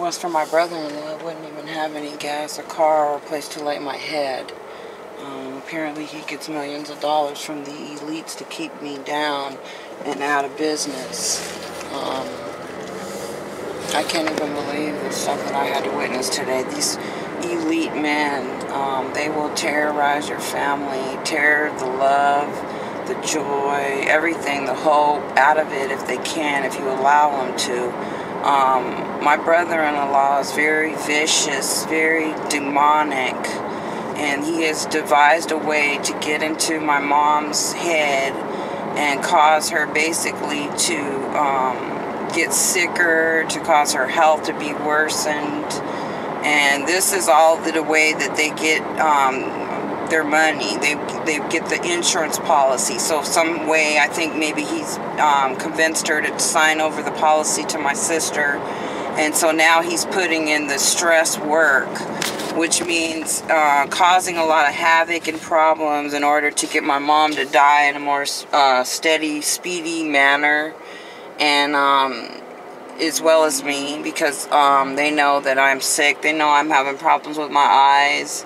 was for my brother-in-law, I wouldn't even have any gas, a car, or a place to lay my head. Apparently he gets millions of dollars from the elites to keep me down and out of business. I can't even believe the stuff that I had to witness today. These elite men, they will terrorize your family, tear the love, the joy, everything, the hope out of it if they can, if you allow them to. My brother-in-law is very vicious, very demonic, and he has devised a way to get into my mom's head and cause her basically to get sicker, to cause her health to be worsened. And this is all the way that they get their money. They get the insurance policy. So some way, I think maybe he's convinced her to sign over the policy to my sister. And so now he's putting in the stress work, which means causing a lot of havoc and problems in order to get my mom to die in a more steady, speedy manner. And as well as me, because they know that I'm sick. They know I'm having problems with my eyes.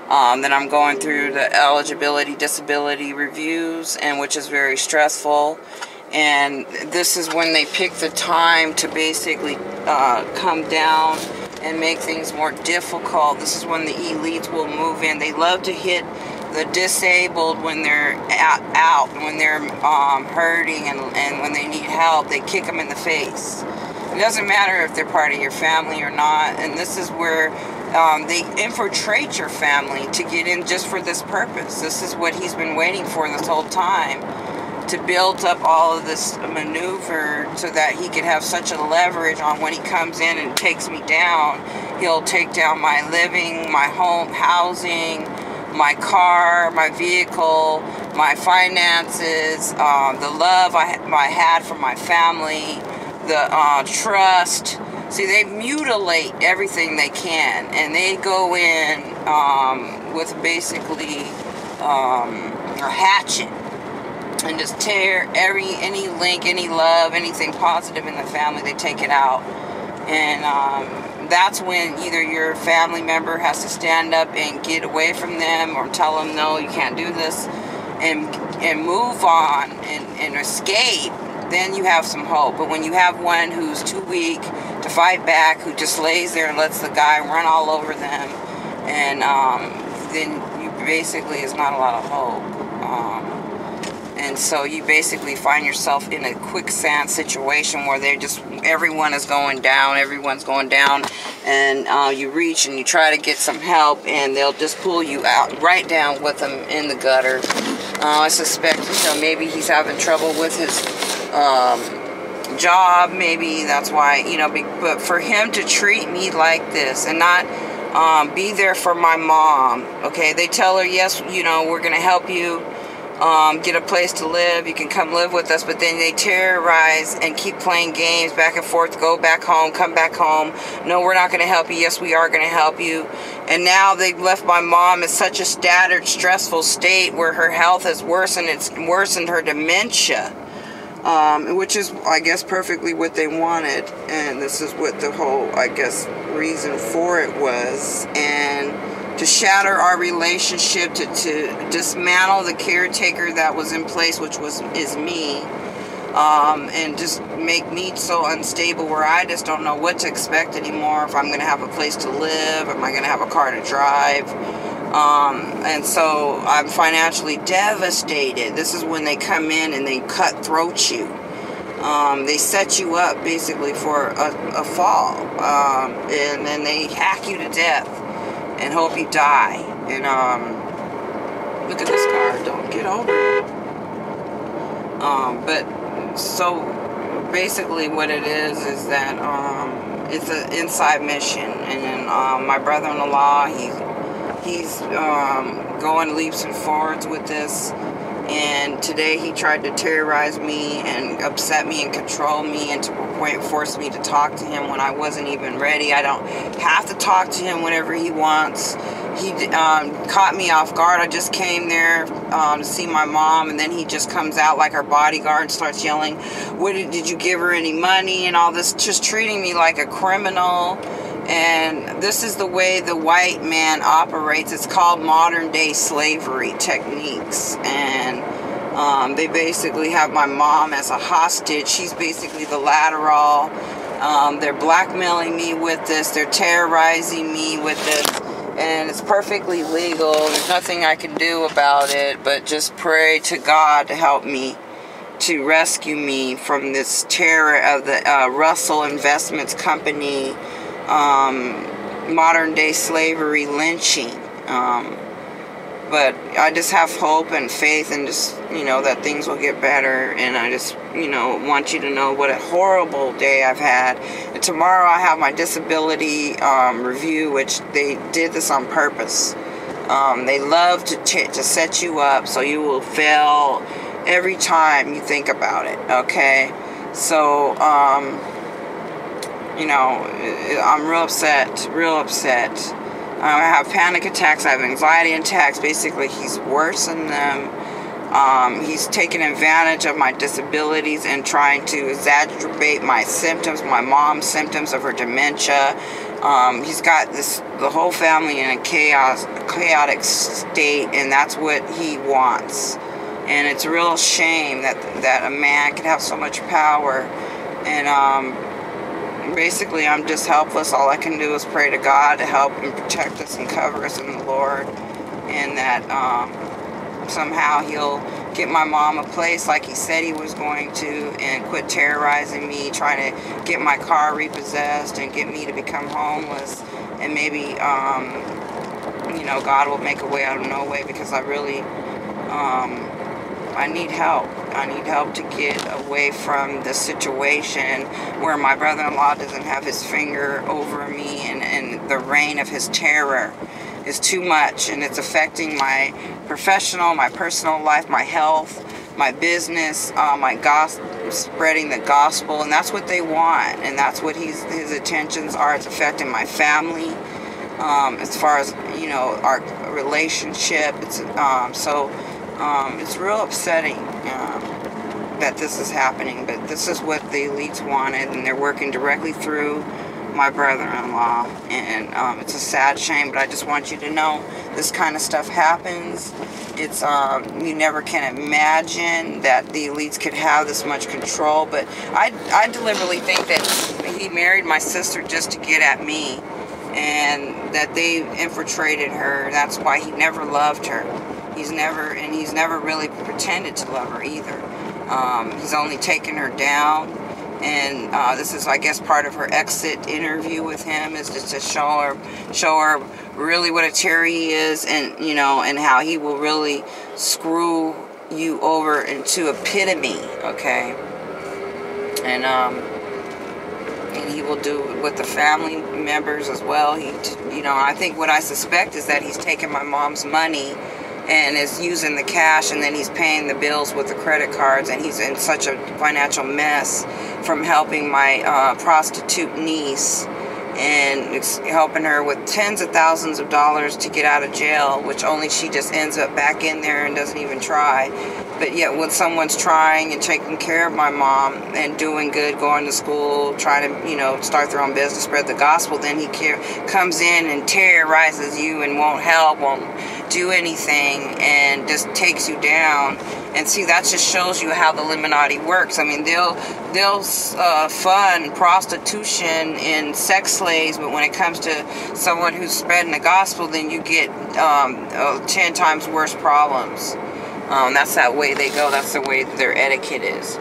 That I'm going through the eligibility disability reviews, and which is very stressful. And this is when they pick the time to basically come down and make things more difficult. This is when the elites will move in. They love to hit the disabled when they're out, when they're hurting and when they need help. They kick them in the face. It doesn't matter if they're part of your family or not. And this is where they infiltrate your family to get in just for this purpose. This is what he's been waiting for this whole time, to build up all of this maneuver so that he could have such a leverage on when he comes in and takes me down. He'll take down my living, my home, housing, my car, my vehicle, my finances, the love I had for my family, the trust. See, they mutilate everything they can, and they go in with basically a hatchet and just tear any link, any love, anything positive in the family. They take it out, and that's when either your family member has to stand up and get away from them, or tell them, no, you can't do this, and move on and escape. Then you have some hope. But when you have one who's too weak to fight back, who just lays there and lets the guy run all over them, and then you basically, it's not a lot of hope. And so you basically find yourself in a quicksand situation where everyone's going down, and you reach and you try to get some help, and they'll just pull you out, right down with them in the gutter. I suspect, maybe he's having trouble with his job, maybe that's why, but for him to treat me like this and not be there for my mom, okay, they tell her, yes, we're going to help you get a place to live, you can come live with us, but then they terrorize and keep playing games back and forth, go back home, come back home, no, we're not going to help you, yes, we are going to help you. And now they've left my mom in such a scattered, stressful state where her health has worsened. It's worsened her dementia, which is, I guess, perfectly what they wanted. And this is what the whole, I guess, reason for it was. And to shatter our relationship, to dismantle the caretaker that was in place, which is me, and just make me so unstable where I just don't know what to expect anymore. If I'm going to have a place to live, am I going to have a car to drive? And so I'm financially devastated. This is when they come in and they cutthroat you. They set you up basically for a fall, and then they hack you to death and hope you die. And look at this car, don't get over it. But so basically what it is that it's an inside mission, and then my brother-in-law, he's going leaps and forwards with this. And today he tried to terrorize me and upset me and control me, and to a point force me to talk to him when I wasn't even ready. I don't have to talk to him whenever he wants. He caught me off guard. I just came there to see my mom, and then he just comes out like her bodyguard and starts yelling, did you give her any money and all this, just treating me like a criminal. And this is the way the white man operates. It's called modern day slavery techniques. And they basically have my mom as a hostage. She's basically the lateral. They're blackmailing me with this. They're terrorizing me with this. And it's perfectly legal. There's nothing I can do about it, but just pray to God to help me, to rescue me from this terror of the Russell Investments Company, modern day slavery lynching. But I just have hope and faith and just, that things will get better. And I just, want you to know what a horrible day I've had. And tomorrow I have my disability review, which they did this on purpose. They love to set you up so you will fail every time you think about it, okay? So, I'm real upset. I have panic attacks, I have anxiety attacks. Basically, he's worse than them. He's taking advantage of my disabilities and trying to exacerbate my symptoms, my mom's symptoms of her dementia. He's got the whole family in a chaotic state, and that's what he wants. And it's a real shame that a man can have so much power. And basically, I'm just helpless. All I can do is pray to God to help and protect us and cover us in the Lord. And that somehow He'll get my mom a place like He said He was going to, and quit terrorizing me, trying to get my car repossessed and get me to become homeless. And maybe, God will make a way out of no way, because I really, I need help. I need help to get away from the situation where my brother-in-law doesn't have his finger over me, and the reign of his terror is too much, and it's affecting my professional, my personal life, my health, my business, my spreading the gospel, and that's what they want, and that's what his intentions are. It's affecting my family, as far as our relationship. It's it's real upsetting that this is happening, but this is what the elites wanted, and they're working directly through my brother-in-law, and it's a sad shame, but I just want you to know this kind of stuff happens. It's you never can imagine that the elites could have this much control, but I deliberately think that he married my sister just to get at me, and that they infiltrated her. That's why he never loved her. He's never really pretended to love her either. He's only taken her down, and this is, I guess, part of her exit interview with him, is just to show her really what a terror he is, and and how he will really screw you over into epitome, okay? And he will do it with the family members as well. I think what I suspect is that he's taken my mom's money and is using the cash, and then he's paying the bills with the credit cards, and he's in such a financial mess from helping my prostitute niece, and helping her with tens of thousands of dollars to get out of jail, which only she just ends up back in there and doesn't even try. But yet when someone's trying and taking care of my mom and doing good, going to school, trying to start their own business, spread the gospel, then he comes in and terrorizes you and won't help, won't do anything, and just takes you down. And see, that just shows you how the Illuminati works. I mean, they'll fund prostitution and sex slaves, but when it comes to someone who's spreading the gospel, then you get 10 times worse problems. That's that way they go. That's the way their etiquette is.